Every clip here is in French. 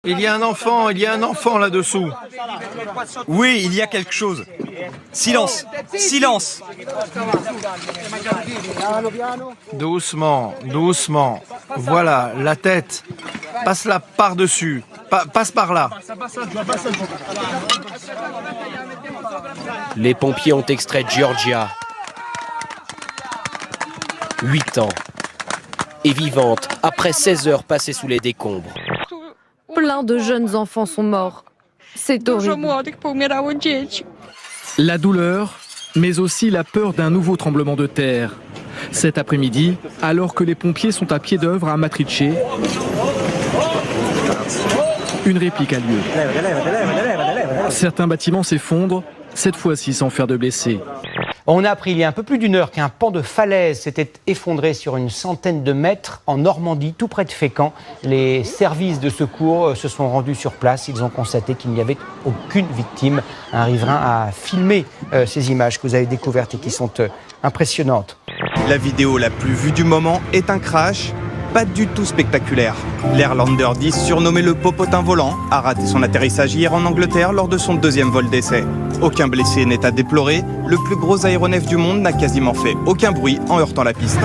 Il y a un enfant là-dessous. Oui, il y a quelque chose. Silence, silence. Doucement, doucement. Voilà, la tête. Passe-la par-dessus. Passe par là. Les pompiers ont extrait Georgia, 8 ans, et vivante après 16 heures passées sous les décombres. Plein de jeunes enfants sont morts. C'est horrible. La douleur, mais aussi la peur d'un nouveau tremblement de terre. Cet après-midi, alors que les pompiers sont à pied d'œuvre à Matrice, une réplique a lieu. Certains bâtiments s'effondrent, cette fois-ci sans faire de blessés. On a appris il y a un peu plus d'une heure qu'un pan de falaise s'était effondré sur une centaine de mètres en Normandie, tout près de Fécamp. Les services de secours se sont rendus sur place. Ils ont constaté qu'il n'y avait aucune victime. Un riverain a filmé ces images que vous avez découvertes et qui sont impressionnantes. La vidéo la plus vue du moment est un crash, pas du tout spectaculaire. L'Airlander 10, surnommé le popotin volant, a raté son atterrissage hier en Angleterre lors de son deuxième vol d'essai. Aucun blessé n'est à déplorer. Le plus gros aéronef du monde n'a quasiment fait aucun bruit en heurtant la piste.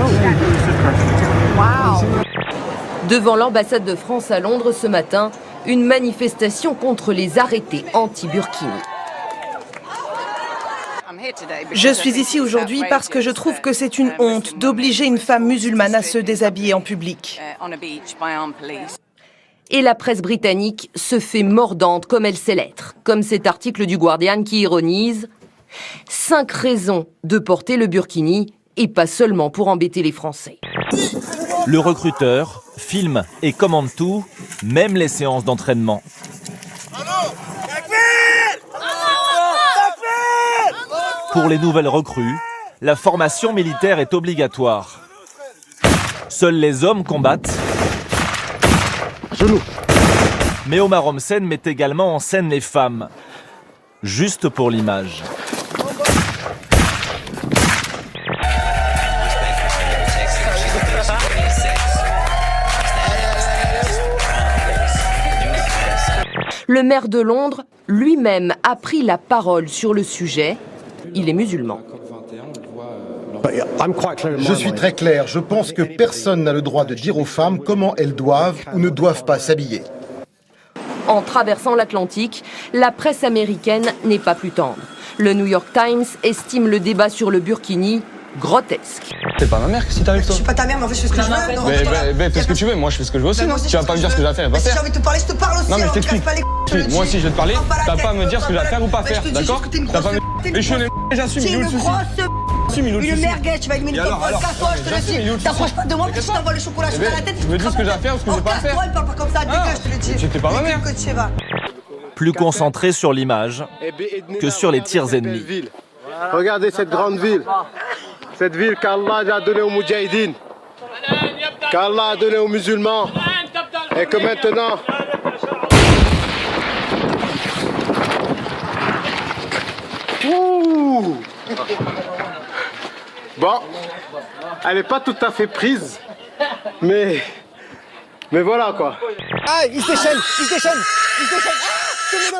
Devant l'ambassade de France à Londres ce matin, une manifestation contre les arrêtés anti-Burkini. Je suis ici aujourd'hui parce que je trouve que c'est une honte d'obliger une femme musulmane à se déshabiller en public. Et la presse britannique se fait mordante comme elle sait l'être. Comme cet article du Guardian qui ironise « 5 raisons de porter le burkini et pas seulement pour embêter les Français ». Le recruteur filme et commande tout, même les séances d'entraînement. Pour les nouvelles recrues, la formation militaire est obligatoire. Seuls les hommes combattent. Mais Omar Homsen met également en scène les femmes, juste pour l'image. Le maire de Londres, lui-même, a pris la parole sur le sujet. Il est musulman. Je suis très clair, je pense que personne n'a le droit de dire aux femmes comment elles doivent ou ne doivent pas s'habiller. En traversant l'Atlantique, la presse américaine n'est pas plus tendre. Le New York Times estime le débat sur le burkini grotesque. T'es pas ma mère, si t'arrives toi. Je suis pas ta mère, mais en fait je fais ce que je veux. Mais fais ce que tu veux, moi je fais ce que je veux aussi, non? Tu vas pas me dire ce que j'ai à faire, va faire. Si j'ai envie de te parler, je te parle aussi. Non mais je t'explique. Moi aussi je vais te parler, t'as pas à me dire ce que j'ai à faire ou pas faire, d'accord? T'as pas à me... Et je suis une j'assume, il est où le souci? Une merguez, tu vas éliminer ton poil, casse-toi, je te le dis. T'approches pas de moi, parce que je t'envoie le chocolat chaud à la tête. Je me dis ce que j'ai à faire ou ce que j'ai pas à faire. Casse-toi, ne parle pas comme ça, dégueule, je te le dis. J'étais pas ma mère. Plus concentré sur l'image que sur les tirs ennemis. Regardez cette grande ville. Cette ville qu'Allah a donnée aux Moudjahidines, qu'Allah a donnée aux musulmans, et que maintenant... Ouh. Bon, elle n'est pas tout à fait prise, mais voilà quoi. Ah, il se déchaîne, il se déchaîne, il se déchaîne. Ah, tenez-le.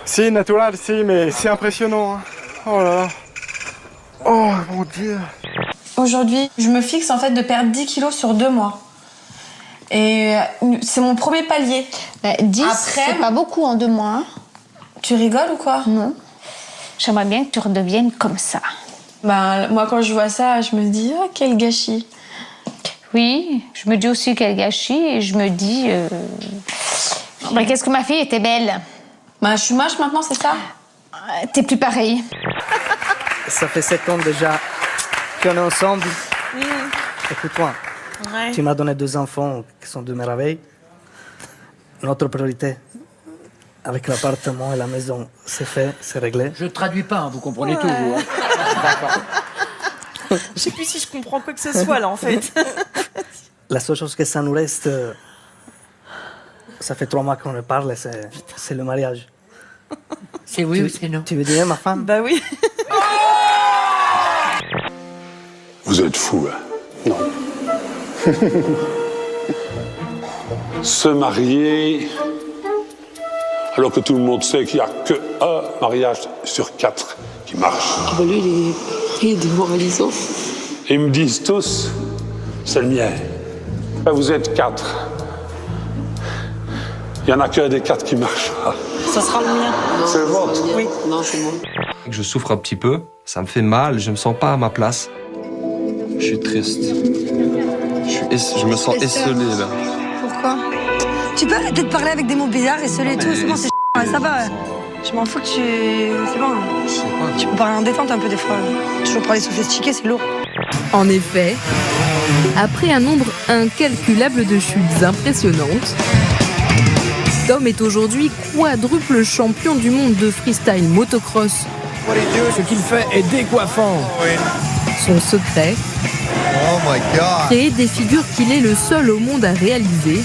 Si, naturel, si, mais c'est impressionnant. Hein. Oh là là. Oh mon Dieu. Aujourd'hui, je me fixe en fait de perdre 10 kilos sur 2 mois. Et c'est mon premier palier. 10, c'est pas beaucoup en 2 mois. Hein. Tu rigoles ou quoi? Non. J'aimerais bien que tu redeviennes comme ça. Moi, quand je vois ça, je me dis, oh, quel gâchis. Oui, je me dis aussi quel gâchis et je me dis, qu'est-ce que ma fille était belle. Je suis moche maintenant, c'est ça? T'es plus pareil. Ça fait 7 ans déjà qu'on est ensemble. Écoute-moi, tu m'as donné 2 enfants qui sont 2 merveilles. Notre priorité, avec l'appartement et la maison, c'est fait, c'est réglé. Je traduis pas, hein, vous comprenez tout. Vous, hein. Je sais plus si je comprends quoi que ce soit là en fait. La seule chose que ça nous reste, ça fait 3 mois qu'on en parle, c'est le mariage. C'est oui ou c'est non? Tu veux dire ma femme? Bah oui. Vous êtes fous, hein? Non. Se marier, alors que tout le monde sait qu'il n'y a qu'un mariage sur 4 qui marche. Ah bah lui, il est démoralisant. Et ils me disent tous, c'est le mien. Ben, vous êtes 4. Il n'y en a qu'un des 4 qui marche. Ça sera le mien. C'est le vôtre? Oui. Non, c'est moi. Je souffre un petit peu, ça me fait mal, je me sens pas à ma place. Je suis triste. Je me sens esselé là. Pourquoi? Tu peux arrêter de parler avec des mots bizarres, esselé et tout, c'est bon, c'est ouais, ça va. Je m'en fous que tu... C'est bon. Tu peux parler en détente un peu des fois. Toujours parler sophistiqué, c'est lourd. En effet, après un nombre incalculable de chutes impressionnantes, Tom est aujourd'hui quadruple champion du monde de freestyle motocross. Ce qu'il fait est décoiffant. Son secret, créer des figures qu'il est le seul au monde à réaliser,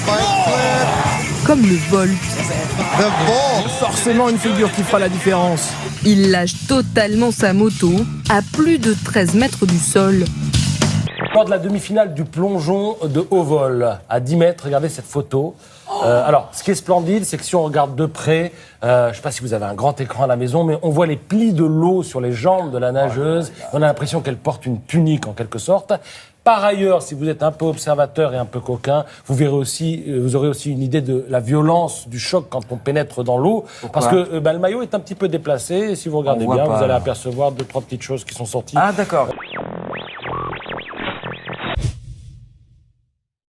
comme le Volt. Forcément une figure qui fera la différence. Il lâche totalement sa moto à plus de 13 mètres du sol. Lors de la demi-finale du plongeon de haut vol, à 10 mètres, regardez cette photo. Alors, ce qui est splendide, c'est que si on regarde de près, je ne sais pas si vous avez un grand écran à la maison, mais on voit les plis de l'eau sur les jambes de la nageuse. On a l'impression qu'elle porte une tunique en quelque sorte. Par ailleurs, si vous êtes un peu observateur et un peu coquin, vous aurez aussi une idée de la violence du choc quand on pénètre dans l'eau. Parce que le maillot est un petit peu déplacé. Et si vous regardez bien, vous allez apercevoir 2-3 petites choses qui sont sorties. Ah, d'accord.